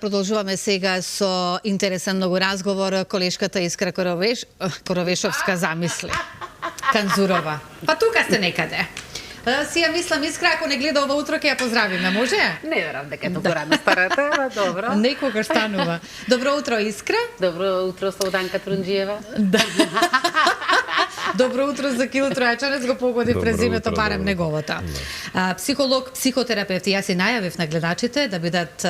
продолжуваме сега со интересен многу разговор. Колешката Искра Коровешовска замисли. Канзурова. Па тука сте некаде. Си ја мислам, Искра, ако не гледа ова утро, ќе ја поздравиме, може? Не верам дека е толку рано старата, ама добро. Некогаш станува. Добро утро, Искра. Добро утро, Слободанка Трунџиева. Да. Добро утро за Кил Тројачанец, го погоди презимето, барем неговото. Психолог, психотерапевт, јас и најавив на гледачите да бидат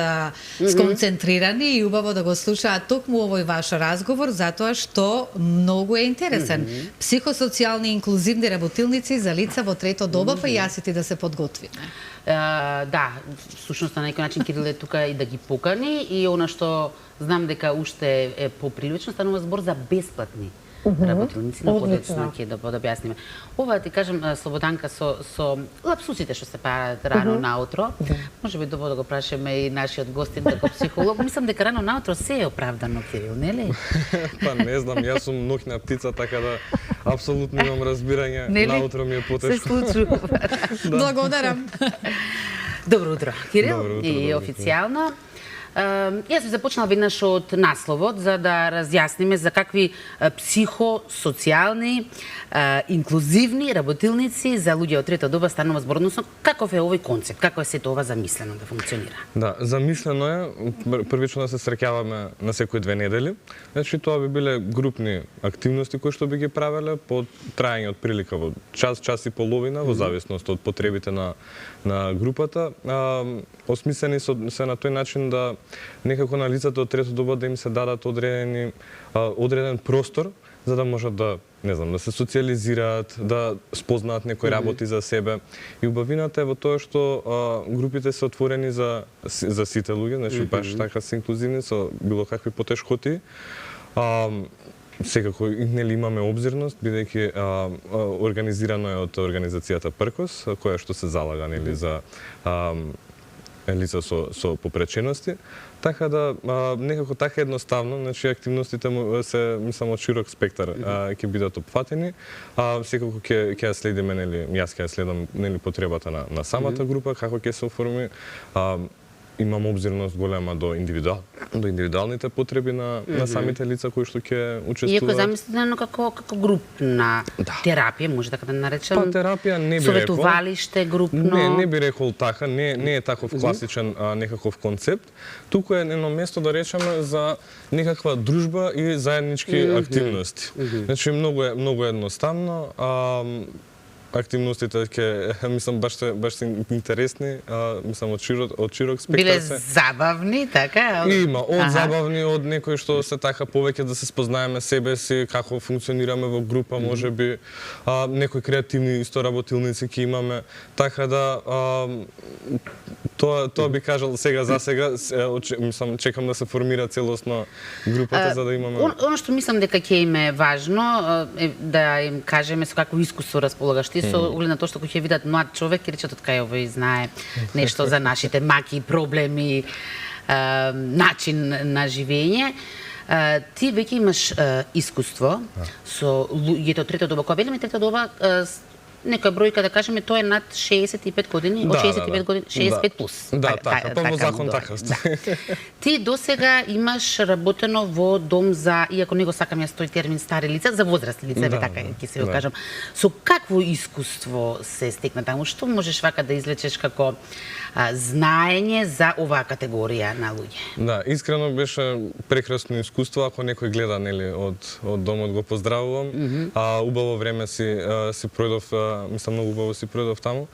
сконцентрирани и убаво да го слушаат токму овој ваш разговор, затоа што многу е интересен. Психосоцијални инклузивни работилници за лица во трето доба, па јас и ти да се подготвиме. Да, всушност на некој начин Кирил е тука и да ги покани и она што знам дека уште е поприлично, станува збор за бесплатни работилници, на подоцна ќе да објасниме. Ова ти кажам, Слободанка, со лапсусите што се прават рано наутро, може би добро да го прашаме и нашиот гостин како психолог. Мислам дека рано наутро се е оправдано, Кирил, нели? Па не знам, јас сум ноќна птица, така да апсолутно имам разбирање, наутро ми е потешко. Се случува. Благодарам. Добро утро, Кирил, и официјално. Јас би започнала веднаш од насловот, за да разјасниме за какви психосоцијални, инклузивни работилници за луѓе од трета доба станува збор, односно каков е овој концепт, како е сето ова замислено да функционира? Да, замислено е првично да се среќаваме на секои 2 недели. Значи тоа би биле групни активности кои што би ги правеле по траење од прилика во час, час и половина, во зависност од потребите на групата. Осмислени се на тој начин да некако на лицата од трето доба да им се дадат одреден простор за да можат да, не знам, да се социализираат, да спознаат некои работи за себе. И убавината е во тоа што групите се отворени за сите луѓе, значи баш така се инклузивни со било какви потешкоти. Секако нели имаме обзирност, бидејќи организирано е од организацијата ПРКОС, која што се залага нели за лица со попречености, така да некако така едноставно, значи активностите се мислам од широк спектар ќе бидат опфатени, секако ќе ја следиме нели јас ќе ја следам нели потребата на самата група како ќе се оформи. Имам обзирност голема до индивидуалните потреби на самите лица кои што ќе учествуваат. Иако замислено како групна терапија, може така да наречам. Па терапија не би рекол. Советувалиште групно. Не би рекол така, не е таков класичен некаков концепт. Туку е едно место да речеме за некаква дружба и заеднички активности. Значи многу едноставно. Активностите ќе мислам баш се интересни, мислам од широк спектар. Биле забавни, така? Има од забавни, од некои што се така повеќе да се спознаеме себе си, како функционираме во група, можеби некои креативни исто работилници ќе имаме, така да тоа би кажал сега за сега, мислам чекам да се формира целосно групата за да имаме. Оно што мислам дека ќе им е важно да им кажеме со какво искуство располагаш ти, со оглед на тоа што ќе видат млад човек и речат откај овој знае нешто за нашите маки, проблеми, начин на живење. Ти веќе имаш искуство со луѓето од трета доба. Кога велиме трета доба, нека бројка да кажеме, тоа е над 65 години, од 65 години, 65 плюс. Да, така, па во закон така. Ти досега имаш работено во дом за, иако не го сакам јас тој термин стари лица, за возрастни лица, така ќе се го кажам. Со какво искуство се стекна таму? Што можеш вака да извлечеш како знаење за оваа категорија на луѓе? Да, искрено беше прекрасно искуство, ако некој гледа нели од домот го поздравувам. Убаво време си пројдов, мислам многу убаво си пројдов таму.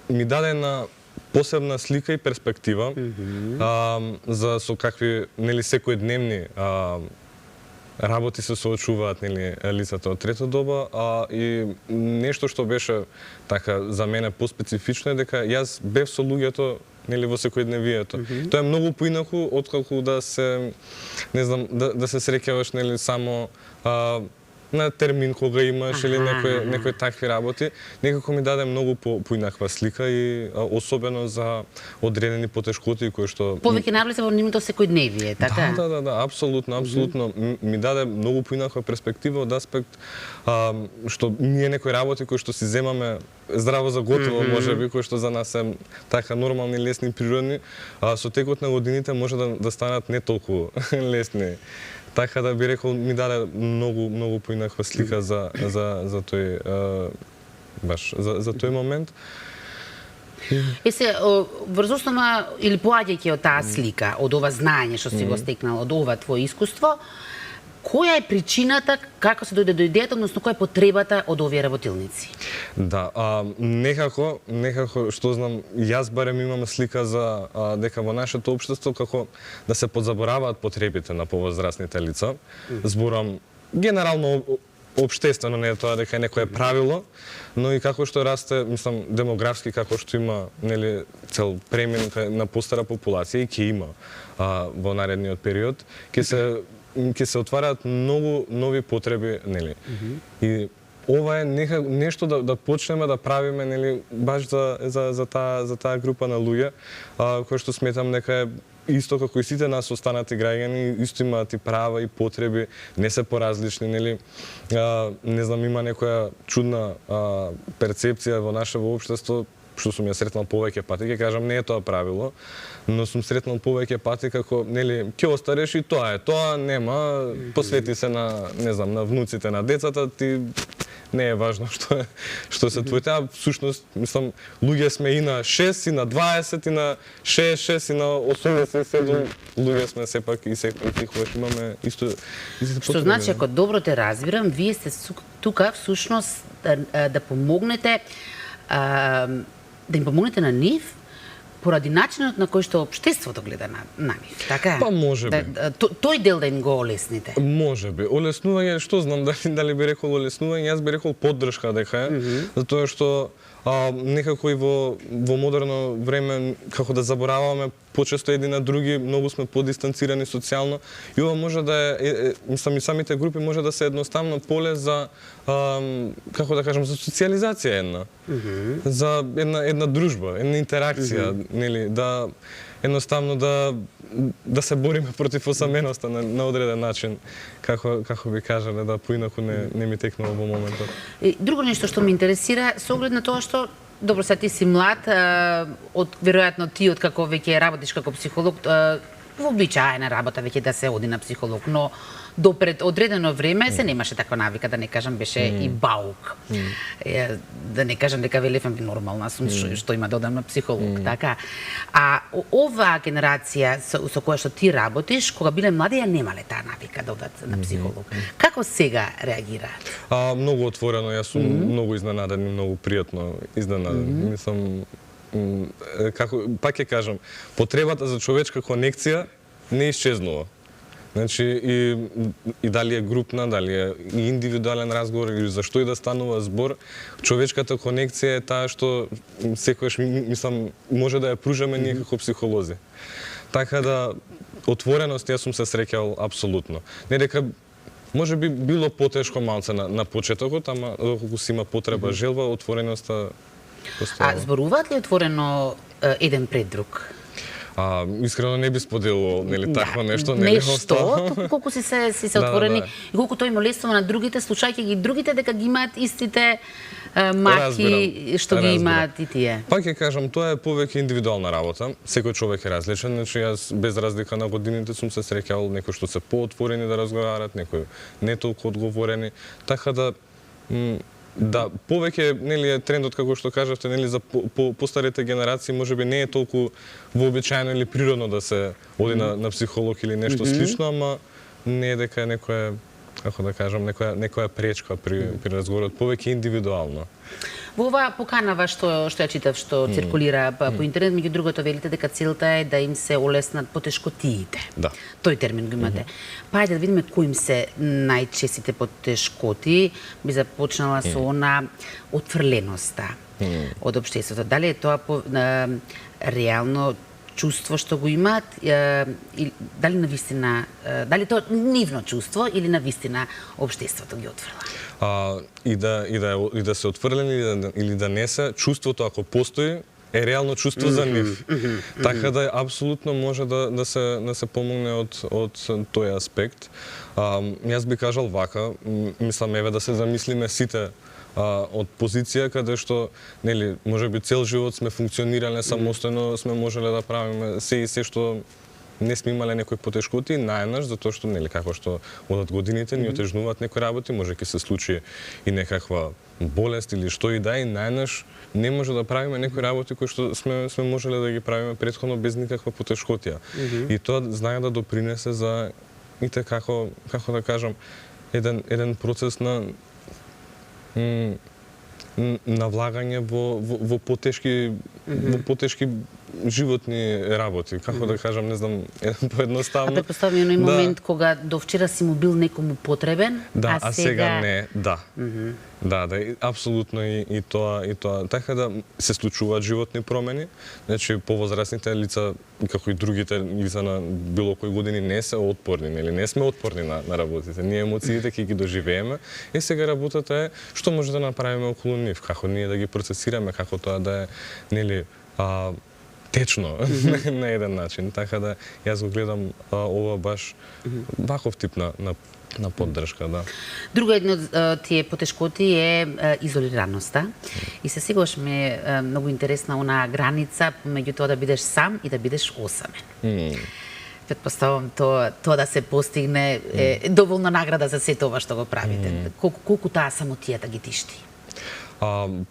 Ми даде една посебна слика и перспектива за со какви нели секојдневни работи се соочуваат нели лицата од трета доба, и нешто што беше така за мене поспецифично е дека јас бев со луѓето нели во секојдневието. Тоа е многу поинаку отколку да се не знам да се среќаваш нели само на термин кога имаш или некои такви работи, некако ми даде многу поинаква слика и особено за одредени потешкоти кои што повеќе навлезе во нивното секојдневие, така? Да, апсолутно. Ми даде многу поинаква перспектива од аспект што ние некои работи кои што си земаме здраво за готово, можеби, кои што за нас се така нормални, лесни, природни, а со текот на годините може да станат не толку лесни. Така да би рекол, ми даде многу поинаква слика за тој баш за тој момент. Се, врз основа или поаѓајќи од таа слика, од ова знаење што си го стекнал, од ова твое искуство, која е причината, како се дојде до идејата, односно која е потребата од овие работилници? Да, некако што знам, јас барем имам слика за дека во нашето општество како да се подзабораваат потребите на повозрастните лица. Зборам генерално општествено, не е тоа дека некое правило, но и како што расте, мислам, демографски, како што има, нели, цел премин на постара популација и ќе има во наредниот период, ќе се отвараат многу нови потреби, нели. И ова е нешто да почнеме да правиме, нели, баш за таа група на луѓе, кои што сметам дека е исто како и сите нас останати граѓани, исто имаат и права и потреби, не се поразлични, нели? Не знам, има некоја чудна перцепција во нашето општество, што сум ја сретнал повеќе пати, ќе кажам, не е тоа правило, но сум сретнал повеќе пати како, нели, ќе остареш и тоа е, тоа нема, посвети се на, не знам, на внуците на децата, ти не е важно што се твоите, а всушност, мислам, луѓе сме и на 6, и на 20, и на 66, и на 87, луѓе сме сепак и секогаш имаме исто потреби. Што значи, ако добро те разбирам, вие сте тука всушност да помогнете, да им помогнете на нив, поради начинот на кој што општеството гледа на нив, така? Па можеби. Тој дел да им го олесните. Можеби. Олеснување, што знам, дали би рекол олеснување, јас би рекол поддршка дека е, затоа што некако и во модерно време, како да забораваме почесто едни на други, многу сме подистанцирани социјално и ова може да е, мислам и самите групи може да се едноставно поле за, како да кажам, за социјализација една. За една дружба, една интеракција, нели, да едноставно да се бориме против осаменоста на одреден начин, како би кажале, да поинаку не ми текнува во моментот. Друго нешто што ме интересира, со оглед на тоа што добро, сега ти си млад, веројатно ти откако веќе работиш како психолог, вообичаена работа веќе да се оди на психолог, но до пред одредено време се немаше таква навика, да не кажам беше и баук. Да не кажам дека велефам би нормална сум што има да одам на психолог, така. А оваа генерација со која што ти работиш, кога биле млади, ја немале таа навика да одат на психолог. Како сега реагираат? Многу отворено, јас сум многу изненаден и многу пријатно изненаден. Мислам, пак ќе кажам, потребата за човечка конекција не исчезнува. Значи, и дали е групна, дали е и индивидуален разговор, или за што и да станува збор, човечката конекција е таа што секојаш, мислам, може да ја пружаме ние како психолози. Така да, отвореност јас сум се среќал апсолутно. Не дека може би било потешко малце на почетокот, ама доколку си има потреба, желба, отвореноста постојава. Зборуваат ли отворено еден пред друг? Искрено не би споделувал, нели, такво нешто, нели нешто, колку си се отворени и колку тој им олеснува на другите, слушајќи ги другите дека ги имаат истите маки што ги имаат и тие. Пак ќе кажам, тоа е повеќе индивидуална работа. Секој човек е различен, значи јас без разлика на годините сум се среќал некои што се поотворени да разговарат, некои не толку одговорени, така да, повеќе, нели, е трендот, како што кажавте, нели, за постарите генерации можеби не е толку вообичаено или природно да се оди на психолог или нешто слично, ама не е дека е некоја, како да кажам, некоја пречка при разговорот, повеќе индивидуално. Во оваа поканава што ја читав, што циркулира по интернет, меѓу другото велите дека целта е да им се олеснат потешкотиите. Да. Тој термин го имате. Па ајде да видиме кои им се најчестите потешкоти. Би започнала со она отфрленоста од општеството. Дали е тоа реално чувство што го имаат, дали навистина, дали тоа нивно чувство или навистина општеството ги отфрла? И да се отфрлени или да не се, чувството ако постои е реално чувство за нив. Така да апсолутно може да се помогне од тој аспект. Јас би кажал вака, мислам еве да се замислиме сите од позиција каде што нели можеби цел живот сме функционирале самостојно, сме можеле да правиме се и се што не сме имале некои потешкоти, најнаш затоа што нели како што одат годините ни отежнуваат некои работи, може ќе се случи и некаква болест или што и да е, најнаш не може да правиме некои работи кои што сме можеле да ги правиме претходно без никаква потешкотија. И тоа знае да допринесе за како да кажам еден процес на влагање во потешки животни работи, како да кажам, не знам, поедноставно. А предпоставам едној момент кога до вчера си му бил некому потребен, да, а сега не, да. Да, апсолутно и тоа. Така да се случуваат животни промени, значи повозрасните лица, како и другите лица на било кои години не се отпорни, нели не сме отпорни на работите. Ние емоциите ќе ги доживееме и сега работата е што може да направиме околу нив, како ние да ги процесираме, како тоа да е нели течно на еден начин. Така да јас го гледам ова баш ваков тип на поддршка, да. Друго едно од тие потешкоти е изолираноста. И се сегаш ми е многу интересна онаа граница меѓу тоа да бидеш сам и да бидеш осамен. Предпоставам тоа да се постигне е доволна награда за сето ова што го правите. Колку таа самотијата ги тишти?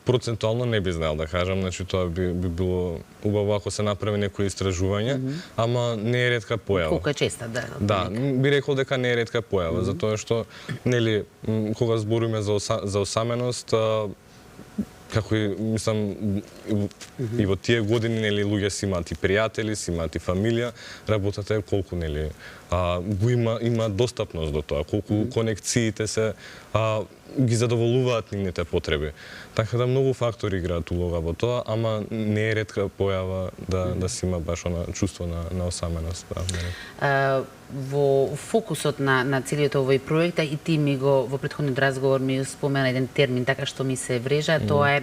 Процентуално не би знаел да кажам, значи тоа би било убаво ако се направи некои истражување, ама не е ретка појава. Колку е честа, да. Да, би рекол дека не е ретка појава, затоа што нели кога збориме за осаменост, како и мислам и во тие години нели луѓе си имаат и пријатели, си имаат и фамилија, работата е колку нели го има достапност до тоа, колку конекциите се ги задоволуваат нивните потреби. Така да многу фактори играат улога во тоа, ама не е ретка појава да се има баш она чувство на осаменост. Во фокусот на целиот овој проект, и ти ми го во претходниот разговор ми спомена еден термин така што ми се врежа, тоа е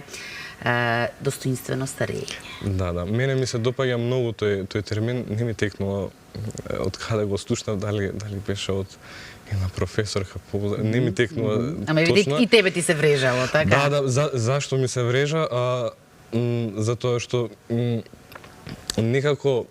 достоинствено старење. Да, мене ми се допаѓа многу тој термин, не ми текнува од каде го слушнав, дали беше од една професорка, не ми текнува ама точно. И тебе ти се врежало, така? Да, зашто ми се врежа? Затоа што некако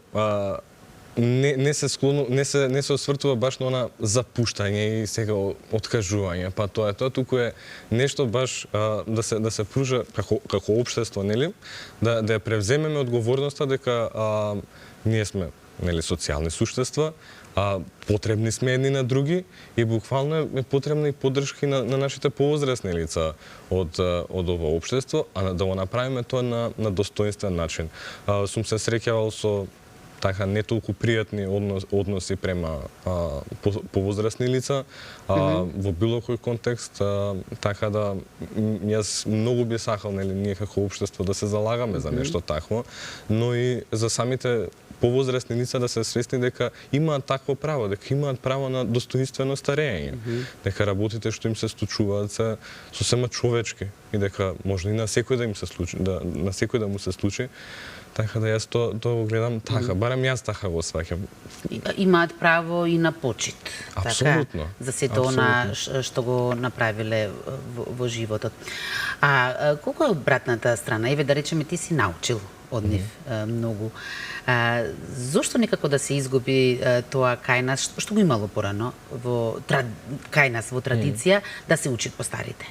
не се освртува баш на она запуштање и сега откажување, па тоа туку е нешто баш да се пружа како општество, нели, да ја превземеме одговорноста дека ние сме нели социјални суштества, потребни сме едни на други и буквално е потребна и поддршка на нашите повозрасни лица од ова општество, а да го направиме тоа на достоинствен начин. Сум се среќавал со така не толку пријатни односи према повозрасни лица во било кој контекст, така да јас многу би сакал нели ние како општество да се залагаме за нешто такво, но и за самите повозрасни лица да се свесни дека имаат такво право, дека имаат право на достоинствено старење, дека работите што им се случуваат се сосема човечки и дека може и на секој да им се случи, на секој да му се случи. Така да јас тоа го гледам така, барем јас така го сваќам. Имаат право и на почит. Апсолутно. Така, за сето она што го направиле во животот. А колку е обратната страна? Еве да речеме ти си научил од нив многу. Зошто некако да се изгуби тоа кај нас, што го имало порано кај нас во традиција да се учи по старите?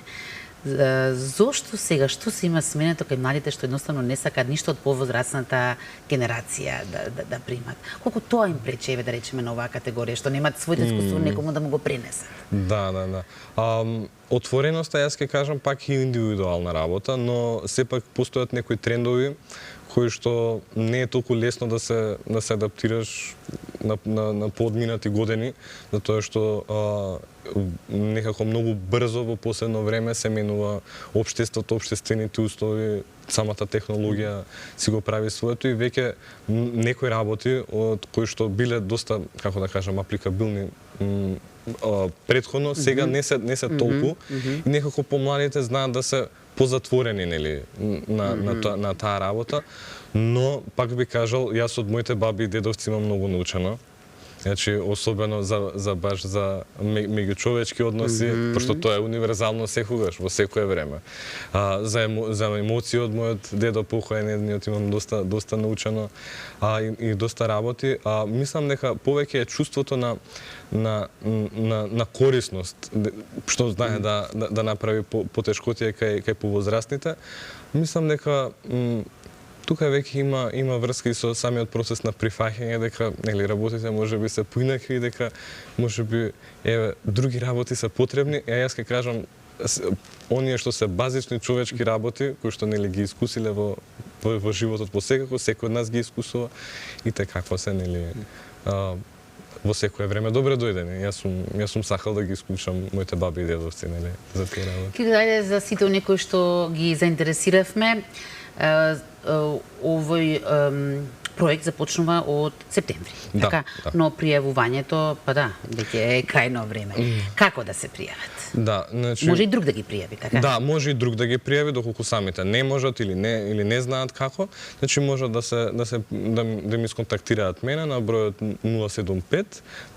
Зошто сега, што се има сменето кај младите што едноставно не сакаат ништо од повозрасната генерација да примат? Колку тоа им пречи, еве да речеме на оваа категорија, што немаат своето искуство некому да му го пренесат? Да. Отвореноста, јас ќе кажам, пак и индивидуална работа, но сепак постојат некои трендови кои што не е толку лесно да се адаптираш на поодминати години, затоа што некако многу брзо во последно време се менува општеството, општествените услови, самата технологија си го прави своето и веќе некои работи од кои што биле доста, како да кажам, апликабилни претходно, сега не се толку и некако помладите знаат да се позатворени нели на таа работа, но пак би кажал, јас од моите баби и дедовци имам многу научено Значи, особено за баш за меѓучовечки односи, пошто тоа е универзално секогаш, во секое време. За емоции од мојот дедо покоен, едниот имам доста научено и доста работи. Мислам дека повеќе е чувството на корисност, што знае да направи потешкотија кај повозрастните. Мислам дека тука веќе има врска и со самиот процес на прифаќање, дека нели работите можеби се поинакви, дека можеби други работи се потребни. Јас ќе кажам оние што се базични човечки работи, кои што нели ги искусиле во животот посекако, секој од нас ги искусува и како се нели во секое време. Добре дојдени. Јас сум сакал да ги исклучам моите баби и дедовци нели за тие работи. Ки дајде за сите оние кои што ги заинтересиравме, овој проект започнува од септември, така? Да. Но пријавувањето, веќе е крајно време. Како да се пријават? Да, значи Може и друг да ги пријави, така? Да, може и друг да ги пријави, доколку самите не можат или не знаат како. Значи може да ми сконтактираат мене на бројот 075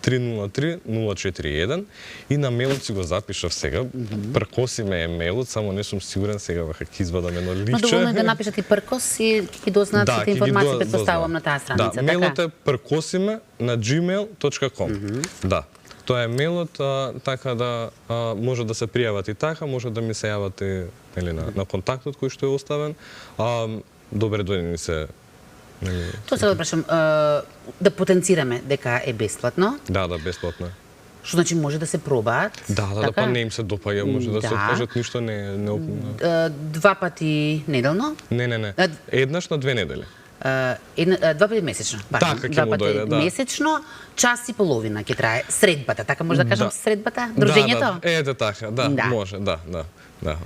303 041 и на мејлот си го запишав сега. Пркоси ме е мејлот, само не сум сигурен сега вака ќе извадам едно личе. Но доволно е да напишат и пркос и ќе дознаат сите информации, предпоставувам на таа страница, така? Мејлот е prkosime@gmail.com. Да. Тоа е мејлот, така да може да се пријават и така, може да ми се јавате нели на контактот кој што е оставен. Добре дојдени се. Тоа се да прашам, да потенцираме дека е бесплатно. Да, бесплатно. Што значи може да се пробаат? Да, па не им се допаѓа, може да се откажат, ништо не Два пати неделно? Не. Еднаш на 2 недели. Два пати месечно. Така ќе му дојде, да. Месечно, час и половина ќе трае средбата, така може да кажам средбата, дружењето? Ете така, може, да,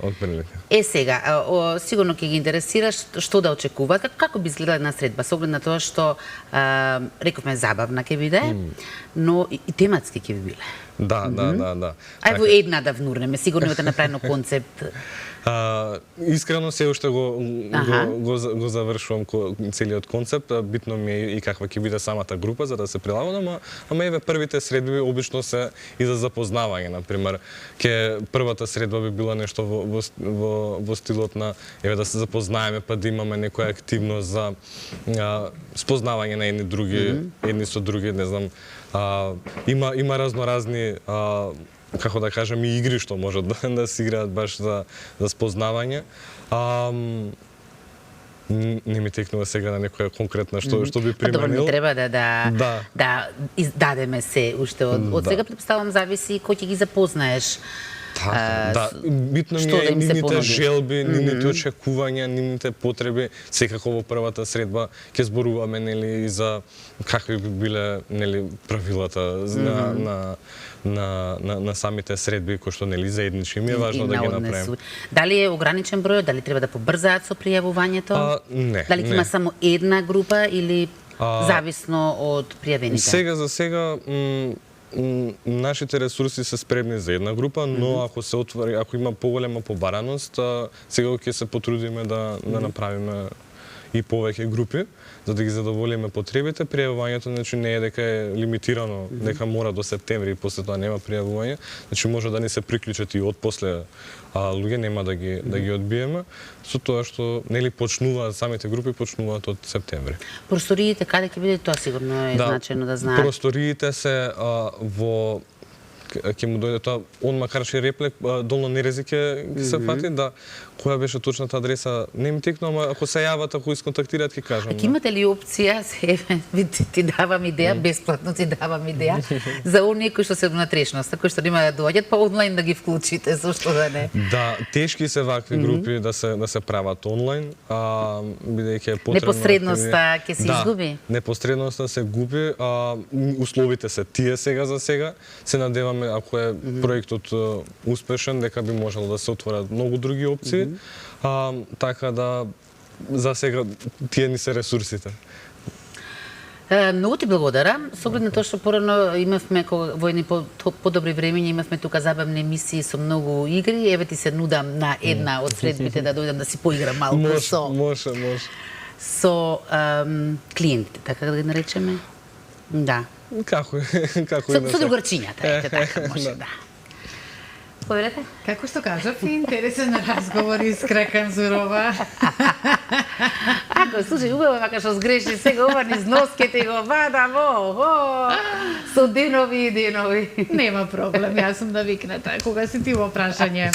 отприлика. Сега, сигурно ќе ги интересира што да очекуваат, како би изгледала една средба, со оглед на тоа што рековме забавна ќе биде, но и тематски ќе би биле. Да. Ај во една да внурнеме, сигурно имате направено концепт. Искрено се уште го завршувам целиот концепт. Битно ми е и каква ќе биде самата група за да се прилагам, ама еве првите средби обично се и за запознавање, на пример. Првата средба би била нешто во стилот на еве да се запознаеме, па да имаме некоја активност за спознавање на едни со други, не знам. Има разноразни како да кажем, и игри што можат да се играат баш за спознавање. Не ми текнува сега на некоја конкретна што би применил. Добро, не треба да издадеме се уште од сега, предпоставам зависи кој ќе ги запознаеш. Да, битно ми е нивните желби, нивните очекувања, нивните потреби. Секако во првата средба ќе зборуваме нели и за какви би биле нели правилата на самите средби кои што нели заеднички ми е важно да ги направиме. Дали е ограничен број, дали треба да побрзаат со пријавувањето? Не. Дали ќе има само една група или зависно од пријавените? Сега за сега нашите ресурси се спремни за една група, но ако се отвори, ако има поголема побараност, сега ќе се потрудиме да направиме и повеќе групи, за да ги задоволиме потребите. Пријавувањето значи не е дека е лимитирано, дека мора до септември и после тоа нема пријавување. Значи може да ни се приклучат и отпосле луѓе, нема да ги одбиеме, со тоа што нели почнуваат самите групи почнуваат од септември. Просториите каде ќе биде, тоа сигурно е значајно да знаат. Просториите се во ќе му дојде тоа, он макар че реплек, долно Нерези ќе се фати, да, која беше точната адреса, не ми текна, ама ако се јават, ако исконтактираат, ќе кажам. Ќе имате ли опција, ти давам идеја, бесплатно ти давам идеја, за оние кои што се на трешноста, кои што нема да доаѓат, па онлайн да ги вклучите, зашто да не? Да, тешки се вакви групи да се прават онлайн, бидејќи е потребно. Непосредноста ќе се изгуби? Непосредноста се губи, условите се тие сега за сега. Се надеваме ако е проектот успешен дека би можело да се отворат многу други опции. Така да за сега тие ни се ресурсите. Многу ти благодарам. Со оглед на тоа што порано имавме во едни подобри времења имавме тука забавни емисии со многу игри. Еве ти се нудам на една од средбите да дојдам да си поиграм малку Може. Со клиентите, така да ги наречеме. Да. Како како Со, иначе. со другарчињата, ете така може, да. Povedете? Како што кажав, интересен разговор, искрекан, сурова. Ако, слушај, убаво, мака што сгреши сега ова низ носките го вадамо, со денови и денови. Нема проблем, јас сум навикната кога си ти во прашање.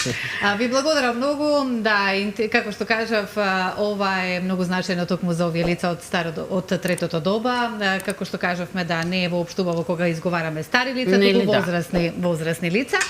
Ви благодарам многу, да, како што кажав, ова е многу значајно токму за овие лица од третото доба. Како што кажавме, да, не е воопшто убаво кога изговараме стари лица, Нели, туку да. возрастни лица.